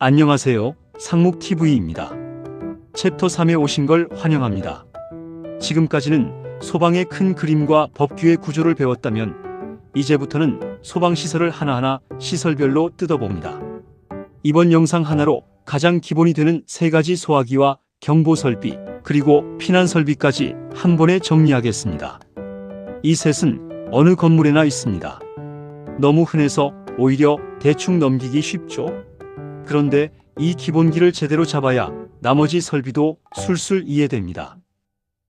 안녕하세요. 상묵TV입니다. 챕터 3에 오신 걸 환영합니다. 지금까지는 소방의 큰 그림과 법규의 구조를 배웠다면 이제부터는 소방시설을 하나하나 시설별로 뜯어봅니다. 이번 영상 하나로 가장 기본이 되는 세 가지 소화기와 경보설비, 그리고 피난설비까지 한 번에 정리하겠습니다. 이 셋은 어느 건물에나 있습니다. 너무 흔해서 오히려 대충 넘기기 쉽죠? 그런데 이 기본기를 제대로 잡아야 나머지 설비도 술술 이해됩니다.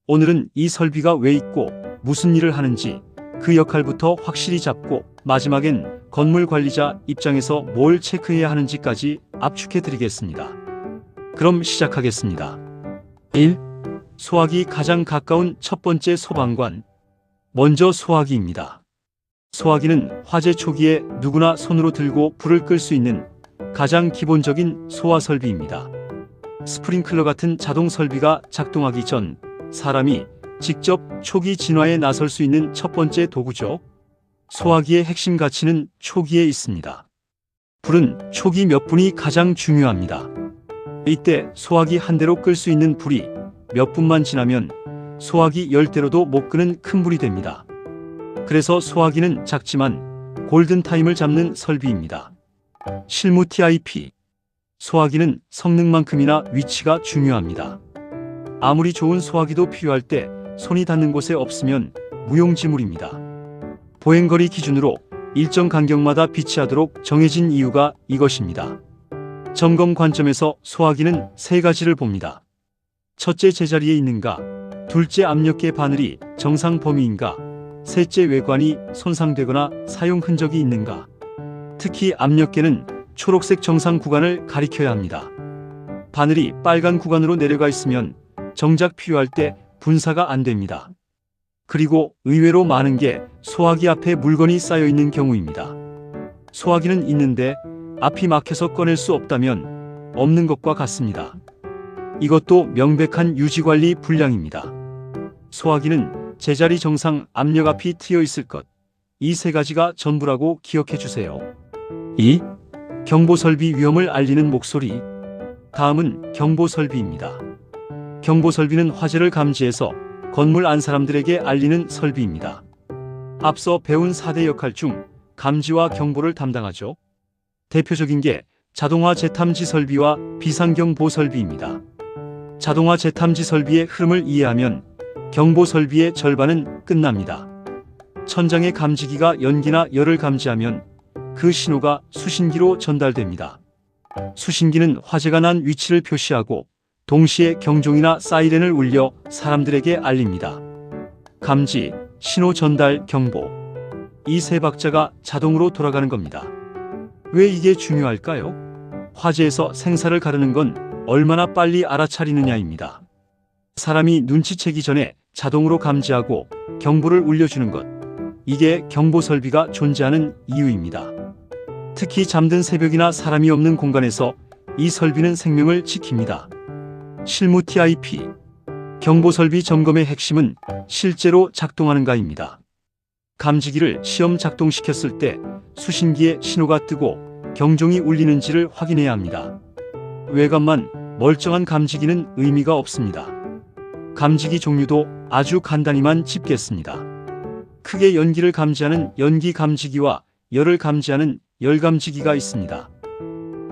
오늘은 이 설비가 왜 있고 무슨 일을 하는지 그 역할부터 확실히 잡고 마지막엔 건물 관리자 입장에서 뭘 체크해야 하는지까지 압축해 드리겠습니다. 그럼 시작하겠습니다. 1. 소화기 가장 가까운 첫 번째 소방관. 먼저 소화기입니다. 소화기는 화재 초기에 누구나 손으로 들고 불을 끌 수 있는 가장 기본적인 소화 설비입니다. 스프링클러 같은 자동 설비가 작동하기 전 사람이 직접 초기 진화에 나설 수 있는 첫 번째 도구죠. 소화기의 핵심 가치는 초기에 있습니다. 불은 초기 몇 분이 가장 중요합니다. 이때 소화기 한 대로 끌 수 있는 불이 몇 분만 지나면 소화기 10대로도 못 끄는 큰 불이 됩니다. 그래서 소화기는 작지만 골든타임을 잡는 설비입니다. 실무 TIP. 소화기는 성능만큼이나 위치가 중요합니다. 아무리 좋은 소화기도 필요할 때 손이 닿는 곳에 없으면 무용지물입니다. 보행거리 기준으로 일정 간격마다 비치하도록 정해진 이유가 이것입니다. 점검 관점에서 소화기는 세 가지를 봅니다. 첫째, 제자리에 있는가? 둘째, 압력계 바늘이 정상 범위인가? 셋째, 외관이 손상되거나 사용 흔적이 있는가? 특히 압력계는 초록색 정상 구간을 가리켜야 합니다. 바늘이 빨간 구간으로 내려가 있으면 정작 필요할 때 분사가 안 됩니다. 그리고 의외로 많은 게 소화기 앞에 물건이 쌓여 있는 경우입니다. 소화기는 있는데 앞이 막혀서 꺼낼 수 없다면 없는 것과 같습니다. 이것도 명백한 유지관리 불량입니다. 소화기는 제자리 정상 압력 앞이 트여 있을 것. 이 세 가지가 전부라고 기억해 주세요. 2. 경보설비 위험을 알리는 목소리. 다음은 경보설비입니다. 경보설비는 화재를 감지해서 건물 안 사람들에게 알리는 설비입니다. 앞서 배운 4대 역할 중 감지와 경보를 담당하죠. 대표적인 게 자동화 재탐지 설비와 비상경보 설비입니다. 자동화 재탐지 설비의 흐름을 이해하면 경보 설비의 절반은 끝납니다. 천장의 감지기가 연기나 열을 감지하면 그 신호가 수신기로 전달됩니다. 수신기는 화재가 난 위치를 표시하고 동시에 경종이나 사이렌을 울려 사람들에게 알립니다. 감지, 신호 전달, 경보. 이 세 박자가 자동으로 돌아가는 겁니다. 왜 이게 중요할까요? 화재에서 생사를 가르는 건 얼마나 빨리 알아차리느냐입니다. 사람이 눈치채기 전에 자동으로 감지하고 경보를 울려주는 것. 이게 경보 설비가 존재하는 이유입니다. 특히 잠든 새벽이나 사람이 없는 공간에서 이 설비는 생명을 지킵니다. 실무 TIP. 경보설비 점검의 핵심은 실제로 작동하는가입니다. 감지기를 시험 작동시켰을 때 수신기에 신호가 뜨고 경종이 울리는지를 확인해야 합니다. 외관만 멀쩡한 감지기는 의미가 없습니다. 감지기 종류도 아주 간단히만 짚겠습니다. 크게 연기를 감지하는 연기 감지기와 열을 감지하는 열 감지기가 있습니다.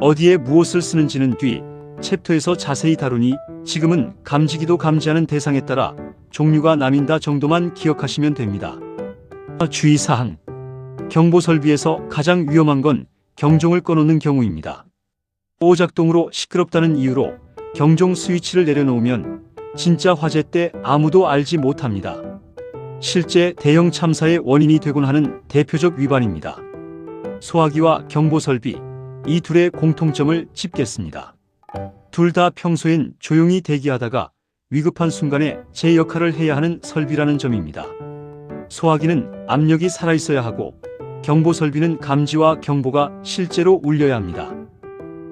어디에 무엇을 쓰는지는 뒤 챕터에서 자세히 다루니 지금은 감지기도 감지하는 대상에 따라 종류가 나뉜다 정도만 기억하시면 됩니다. 주의사항. 경보설비에서 가장 위험한 건 경종을 꺼놓는 경우입니다. 오작동으로 시끄럽다는 이유로 경종 스위치를 내려놓으면 진짜 화재 때 아무도 알지 못합니다. 실제 대형 참사의 원인이 되곤 하는 대표적 위반입니다. 소화기와 경보설비, 이 둘의 공통점을 짚겠습니다. 둘 다 평소엔 조용히 대기하다가 위급한 순간에 제 역할을 해야 하는 설비라는 점입니다. 소화기는 압력이 살아있어야 하고 경보설비는 감지와 경보가 실제로 울려야 합니다.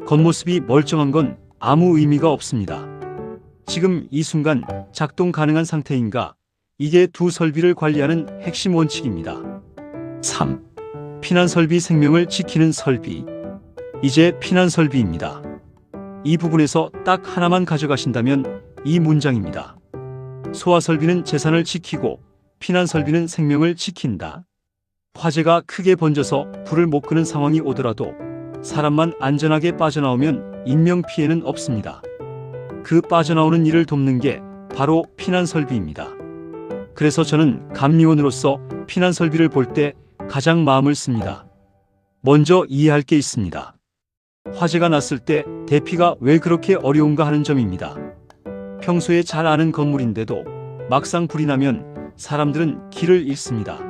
겉모습이 멀쩡한 건 아무 의미가 없습니다. 지금 이 순간 작동 가능한 상태인가? 이게 두 설비를 관리하는 핵심 원칙입니다. 3. 피난설비 생명을 지키는 설비. 이제 피난설비입니다. 이 부분에서 딱 하나만 가져가신다면 이 문장입니다. 소화설비는 재산을 지키고 피난설비는 생명을 지킨다. 화재가 크게 번져서 불을 못 끄는 상황이 오더라도 사람만 안전하게 빠져나오면 인명피해는 없습니다. 그 빠져나오는 일을 돕는 게 바로 피난설비입니다. 그래서 저는 감리원으로서 피난설비를 볼 때 가장 마음을 씁니다. 먼저 이해할 게 있습니다. 화재가 났을 때 대피가 왜 그렇게 어려운가 하는 점입니다. 평소에 잘 아는 건물인데도 막상 불이 나면 사람들은 길을 잃습니다.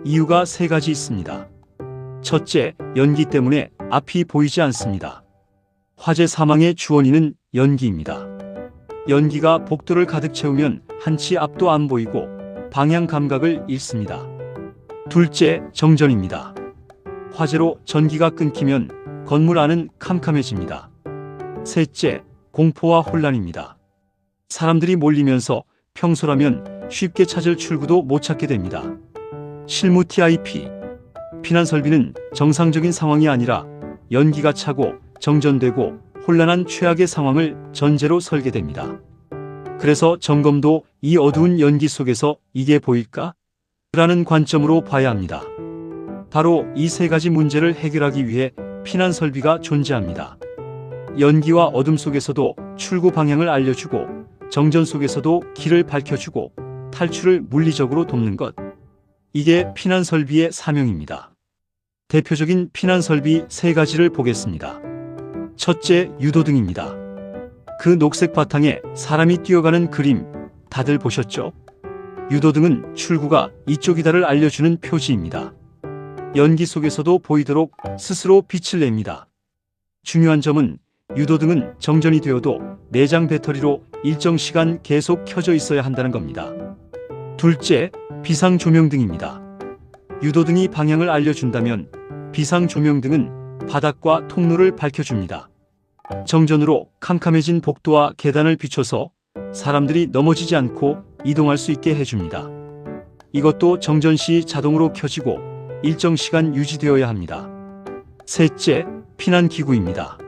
이유가 세 가지 있습니다. 첫째, 연기 때문에 앞이 보이지 않습니다. 화재 사망의 주원인은 연기입니다. 연기가 복도를 가득 채우면 한치 앞도 안 보이고 방향 감각을 잃습니다. 둘째, 정전입니다. 화재로 전기가 끊기면 건물 안은 캄캄해집니다. 셋째, 공포와 혼란입니다. 사람들이 몰리면서 평소라면 쉽게 찾을 출구도 못 찾게 됩니다. 실무 TIP, 피난설비는 정상적인 상황이 아니라 연기가 차고 정전되고 혼란한 최악의 상황을 전제로 설계됩니다. 그래서 점검도 이 어두운 연기 속에서 이게 보일까? 라는 관점으로 봐야 합니다. 바로 이 세 가지 문제를 해결하기 위해 피난설비가 존재합니다. 연기와 어둠 속에서도 출구 방향을 알려주고 정전 속에서도 길을 밝혀주고 탈출을 물리적으로 돕는 것. 이게 피난설비의 사명입니다. 대표적인 피난설비 세 가지를 보겠습니다. 첫째, 유도등입니다. 그 녹색 바탕에 사람이 뛰어가는 그림 다들 보셨죠? 유도등은 출구가 이쪽이다를 알려주는 표지입니다. 연기 속에서도 보이도록 스스로 빛을 냅니다. 중요한 점은 유도등은 정전이 되어도 내장 배터리로 일정 시간 계속 켜져 있어야 한다는 겁니다. 둘째, 비상조명등입니다. 유도등이 방향을 알려준다면 비상조명등은 바닥과 통로를 밝혀줍니다. 정전으로 캄캄해진 복도와 계단을 비춰서 사람들이 넘어지지 않고 이동할 수 있게 해줍니다. 이것도 정전 시 자동으로 켜지고 일정 시간 유지되어야 합니다. 셋째, 피난기구입니다.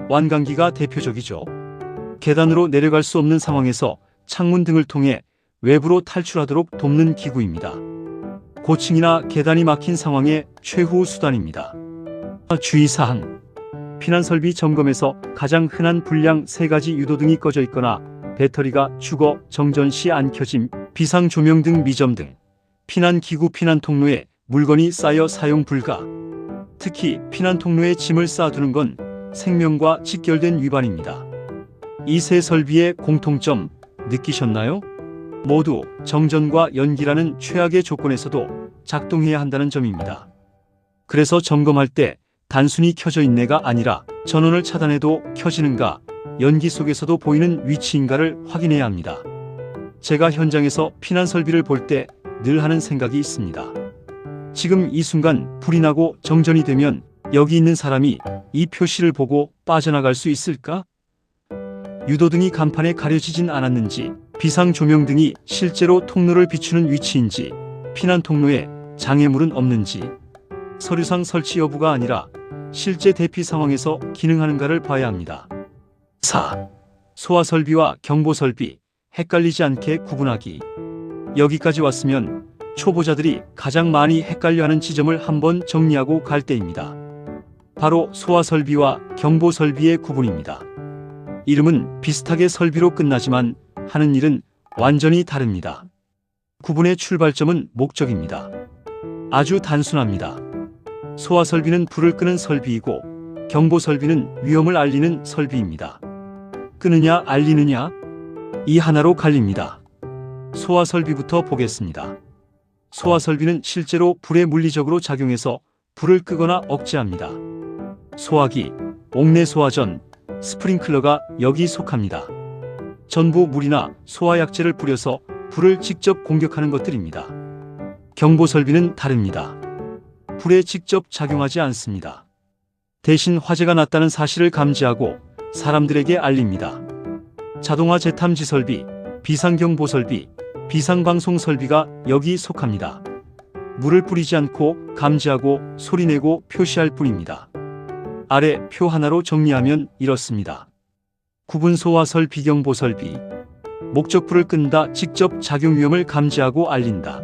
완강기가 대표적이죠. 계단으로 내려갈 수 없는 상황에서 창문 등을 통해 외부로 탈출하도록 돕는 기구입니다. 고층이나 계단이 막힌 상황의 최후 수단입니다. 주의사항, 피난설비 점검에서 가장 흔한 불량 3가지 유도등이 꺼져 있거나 배터리가 죽어 정전 시 안 켜짐, 비상조명등 미점 등 피난기구 피난통로에 물건이 쌓여 사용 불가. 특히 피난통로에 짐을 쌓아두는 건 생명과 직결된 위반입니다. 이 세 설비의 공통점 느끼셨나요? 모두 정전과 연기라는 최악의 조건에서도 작동해야 한다는 점입니다. 그래서 점검할 때 단순히 켜져 있네가 아니라 전원을 차단해도 켜지는가, 연기 속에서도 보이는 위치인가를 확인해야 합니다. 제가 현장에서 피난설비를 볼 때 늘 하는 생각이 있습니다. 지금 이 순간 불이 나고 정전이 되면 여기 있는 사람이 이 표시를 보고 빠져나갈 수 있을까? 유도등이 간판에 가려지진 않았는지, 비상조명등이 실제로 통로를 비추는 위치인지, 피난통로에 장애물은 없는지, 서류상 설치 여부가 아니라 실제 대피 상황에서 기능하는가를 봐야 합니다. 4. 소화설비와 경보설비, 헷갈리지 않게 구분하기. 여기까지 왔으면 초보자들이 가장 많이 헷갈려하는 지점을 한번 정리하고 갈 때입니다. 바로 소화설비와 경보설비의 구분입니다. 이름은 비슷하게 설비로 끝나지만 하는 일은 완전히 다릅니다. 구분의 출발점은 목적입니다. 아주 단순합니다. 소화설비는 불을 끄는 설비이고 경보설비는 위험을 알리는 설비입니다. 끄느냐 알리느냐? 이 하나로 갈립니다. 소화설비부터 보겠습니다. 소화설비는 실제로 불에 물리적으로 작용해서 불을 끄거나 억제합니다. 소화기, 옥내소화전, 스프링클러가 여기 속합니다. 전부 물이나 소화약제를 뿌려서 불을 직접 공격하는 것들입니다. 경보설비는 다릅니다. 불에 직접 작용하지 않습니다. 대신 화재가 났다는 사실을 감지하고 사람들에게 알립니다. 자동화 재탐지 설비, 비상경보설비, 비상방송설비가 여기 속합니다. 물을 뿌리지 않고 감지하고 소리내고 표시할 뿐입니다. 아래 표 하나로 정리하면 이렇습니다. 구분 소화 설비 경보 설비. 목적부를 끈다. 직접 작용 위험을 감지하고 알린다.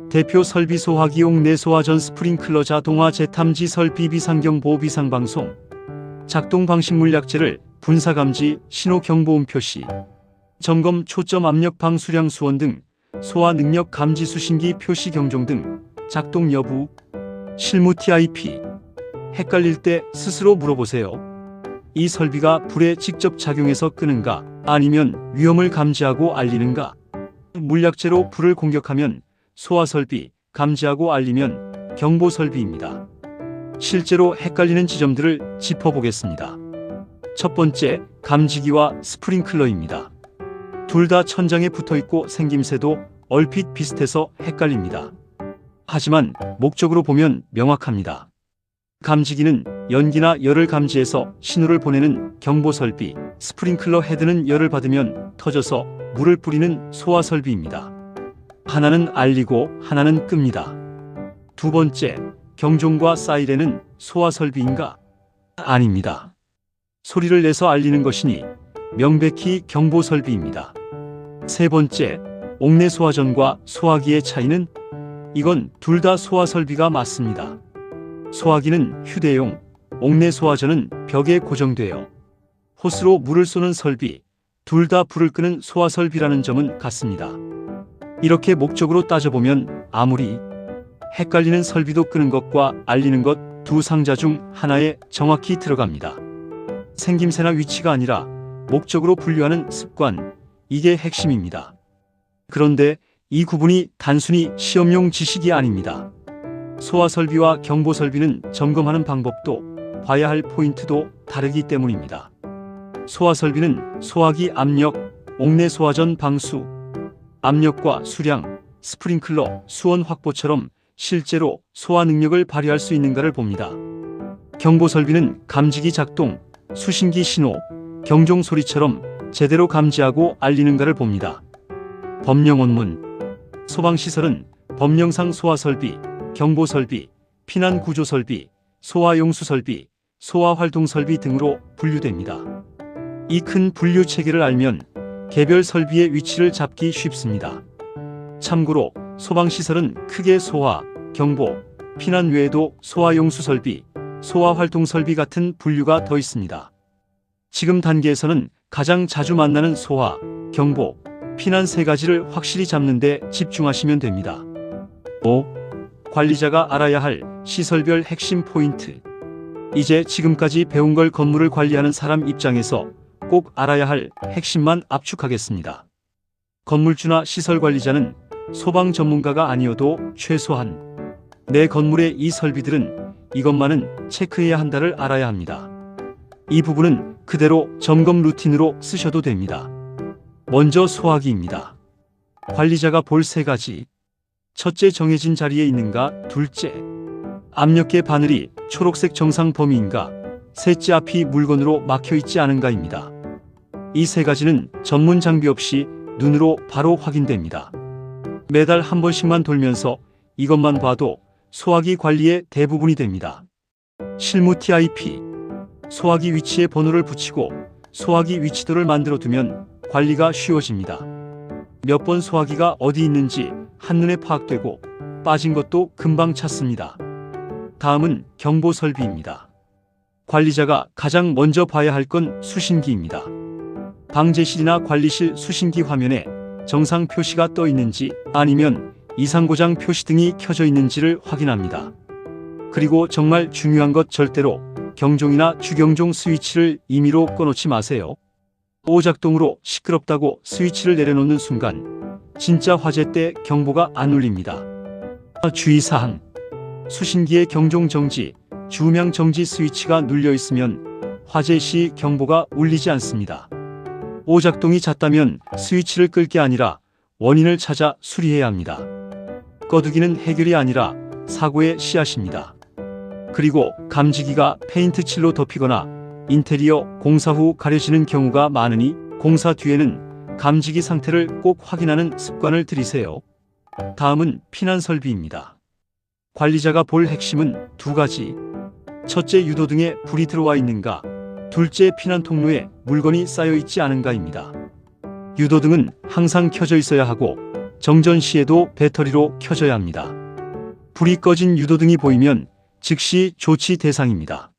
대표 설비 소화기용 내소화 전 스프링클러 자동화 재탐지 설비 비상경보 비상방송. 작동 방식 물약제를 분사 감지 신호 경보음 표시. 점검 초점 압력 방수량 수원 등 소화 능력 감지 수신기 표시 경종 등. 작동 여부. 실무 TIP. 헷갈릴 때 스스로 물어보세요. 이 설비가 불에 직접 작용해서 끄는가 아니면 위험을 감지하고 알리는가. 물약제로 불을 공격하면 소화 설비, 감지하고 알리면 경보 설비입니다. 실제로 헷갈리는 지점들을 짚어보겠습니다. 첫 번째, 감지기와 스프링클러입니다. 둘 다 천장에 붙어있고 생김새도 얼핏 비슷해서 헷갈립니다. 하지만 목적으로 보면 명확합니다. 감지기는 연기나 열을 감지해서 신호를 보내는 경보 설비, 스프링클러 헤드는 열을 받으면 터져서 물을 뿌리는 소화 설비입니다. 하나는 알리고 하나는 끕니다. 두 번째, 경종과 사이렌은 소화 설비인가? 아닙니다. 소리를 내서 알리는 것이니 명백히 경보 설비입니다. 세 번째, 옥내 소화전과 소화기의 차이는? 이건 둘 다 소화 설비가 맞습니다. 소화기는 휴대용, 옥내 소화전은 벽에 고정되어 호스로 물을 쏘는 설비, 둘 다 불을 끄는 소화 설비라는 점은 같습니다. 이렇게 목적으로 따져보면 아무리 헷갈리는 설비도 끄는 것과 알리는 것 두 상자 중 하나에 정확히 들어갑니다. 생김새나 위치가 아니라 목적으로 분류하는 습관, 이게 핵심입니다. 그런데 이 구분이 단순히 시험용 지식이 아닙니다. 소화 설비와 경보 설비는 점검하는 방법도 봐야 할 포인트도 다르기 때문입니다. 소화 설비는 소화기 압력, 옥내 소화전 방수, 압력과 수량, 스프링클러, 수온 확보처럼 실제로 소화 능력을 발휘할 수 있는가를 봅니다. 경보 설비는 감지기 작동, 수신기 신호, 경종 소리처럼 제대로 감지하고 알리는가를 봅니다. 법령 원문. 소방시설은 법령상 소화 설비, 경보 설비, 피난 구조 설비, 소화 용수 설비, 소화 활동 설비 등으로 분류됩니다. 이 큰 분류 체계를 알면 개별 설비의 위치를 잡기 쉽습니다. 참고로 소방시설은 크게 소화, 경보, 피난 외에도 소화 용수 설비, 소화 활동 설비 같은 분류가 더 있습니다. 지금 단계에서는 가장 자주 만나는 소화, 경보, 피난 세 가지를 확실히 잡는 데 집중하시면 됩니다. 5. 관리자가 알아야 할 시설별 핵심 포인트. 이제 지금까지 배운 걸 건물을 관리하는 사람 입장에서 꼭 알아야 할 핵심만 압축하겠습니다. 건물주나 시설관리자는 소방 전문가가 아니어도 최소한 내 건물의 이 설비들은 이것만은 체크해야 한다를 알아야 합니다. 이 부분은 그대로 점검 루틴으로 쓰셔도 됩니다. 먼저 소화기입니다. 관리자가 볼 세 가지. 첫째, 정해진 자리에 있는가. 둘째, 압력계 바늘이 초록색 정상 범위인가. 셋째, 앞이 물건으로 막혀있지 않은가입니다. 이 세 가지는 전문 장비 없이 눈으로 바로 확인됩니다. 매달 한 번씩만 돌면서 이것만 봐도 소화기 관리의 대부분이 됩니다. 실무 TIP. 소화기 위치에 번호를 붙이고 소화기 위치도를 만들어 두면 관리가 쉬워집니다. 몇 번 소화기가 어디 있는지 한눈에 파악되고 빠진 것도 금방 찾습니다. 다음은 경보 설비입니다. 관리자가 가장 먼저 봐야 할 건 수신기입니다. 방제실이나 관리실 수신기 화면에 정상 표시가 떠 있는지 아니면 이상고장 표시 등이 켜져 있는지를 확인합니다. 그리고 정말 중요한 것, 절대로 경종이나 주경종 스위치를 임의로 꺼놓지 마세요. 오작동으로 시끄럽다고 스위치를 내려놓는 순간 진짜 화재 때 경보가 안 울립니다. 주의사항. 수신기의 경종 정지, 주음향 정지 스위치가 눌려 있으면 화재 시 경보가 울리지 않습니다. 오작동이 잦다면 스위치를 끌 게 아니라 원인을 찾아 수리해야 합니다. 꺼두기는 해결이 아니라 사고의 씨앗입니다. 그리고 감지기가 페인트 칠로 덮이거나 인테리어 공사 후 가려지는 경우가 많으니 공사 뒤에는 감지기 상태를 꼭 확인하는 습관을 들이세요. 다음은 피난 설비입니다. 관리자가 볼 핵심은 두 가지. 첫째, 유도등에 불이 들어와 있는가? 둘째, 피난 통로에 물건이 쌓여 있지 않은가입니다. 유도등은 항상 켜져 있어야 하고 정전 시에도 배터리로 켜져야 합니다. 불이 꺼진 유도등이 보이면 즉시 조치 대상입니다.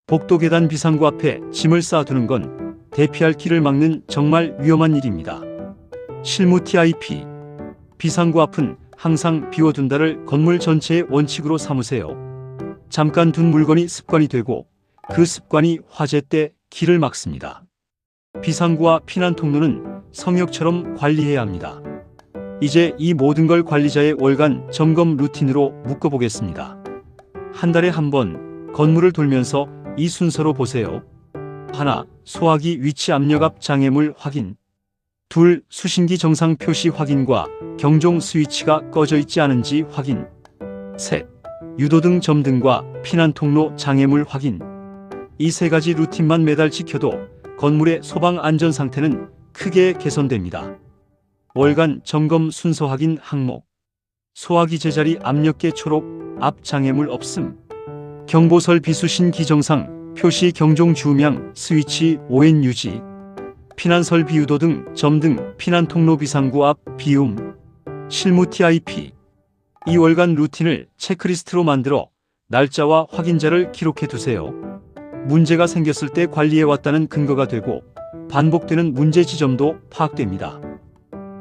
복도 계단 비상구 앞에 짐을 쌓아두는 건 대피할 길을 막는 정말 위험한 일입니다. 실무 TIP. 비상구 앞은 항상 비워둔다를 건물 전체의 원칙으로 삼으세요. 잠깐 둔 물건이 습관이 되고 그 습관이 화재 때 길을 막습니다. 비상구와 피난 통로는 성역처럼 관리해야 합니다. 이제 이 모든 걸 관리자의 월간 점검 루틴으로 묶어보겠습니다. 한 달에 한 번 건물을 돌면서 이 순서로 보세요. 1. 소화기 위치 압력 압 장애물 확인. 2. 수신기 정상 표시 확인과 경종 스위치가 꺼져 있지 않은지 확인. 3. 유도등 점등과 피난 통로 장애물 확인. 이 세 가지 루틴만 매달 지켜도 건물의 소방 안전 상태는 크게 개선됩니다. 월간 점검 순서 확인 항목. 소화기 제자리 압력계 초록, 앞 장애물 없음. 경보설 비수신 기정상, 표시 경종 주음향, 스위치 ON 유지. 피난설 비유도등, 점등, 피난 통로 비상구 앞 비움. 실무 TIP. 이 월간 루틴을 체크리스트로 만들어 날짜와 확인자를 기록해 두세요. 문제가 생겼을 때 관리해왔다는 근거가 되고 반복되는 문제 지점도 파악됩니다.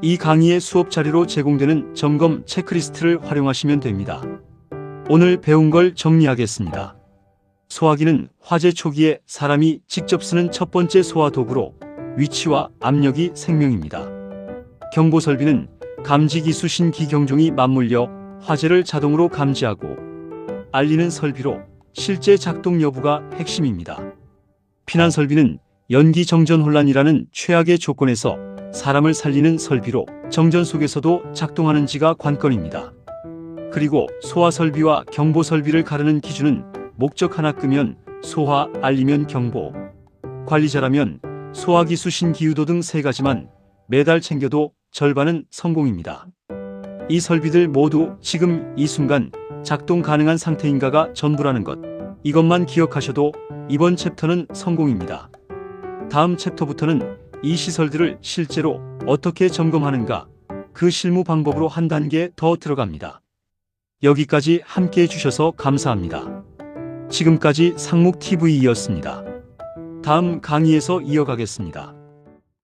이 강의의 수업 자료로 제공되는 점검 체크리스트를 활용하시면 됩니다. 오늘 배운 걸 정리하겠습니다. 소화기는 화재 초기에 사람이 직접 쓰는 첫 번째 소화 도구로 위치와 압력이 생명입니다. 경보설비는 감지기 수신기 경종이 맞물려 화재를 자동으로 감지하고 알리는 설비로 실제 작동 여부가 핵심입니다. 피난설비는 연기 정전 혼란이라는 최악의 조건에서 사람을 살리는 설비로 정전 속에서도 작동하는지가 관건입니다. 그리고 소화설비와 경보설비를 가르는 기준은 목적 하나 끄면 소화, 알리면 경보. 관리자라면 소화기 수신기 유도 등 세 가지만 매달 챙겨도 절반은 성공입니다. 이 설비들 모두 지금 이 순간 작동 가능한 상태인가가 전부라는 것. 이것만 기억하셔도 이번 챕터는 성공입니다. 다음 챕터부터는 이 시설들을 실제로 어떻게 점검하는가, 그 실무 방법으로 한 단계 더 들어갑니다. 여기까지 함께 해주셔서 감사합니다. 지금까지 상묵TV였습니다. 다음 강의에서 이어가겠습니다.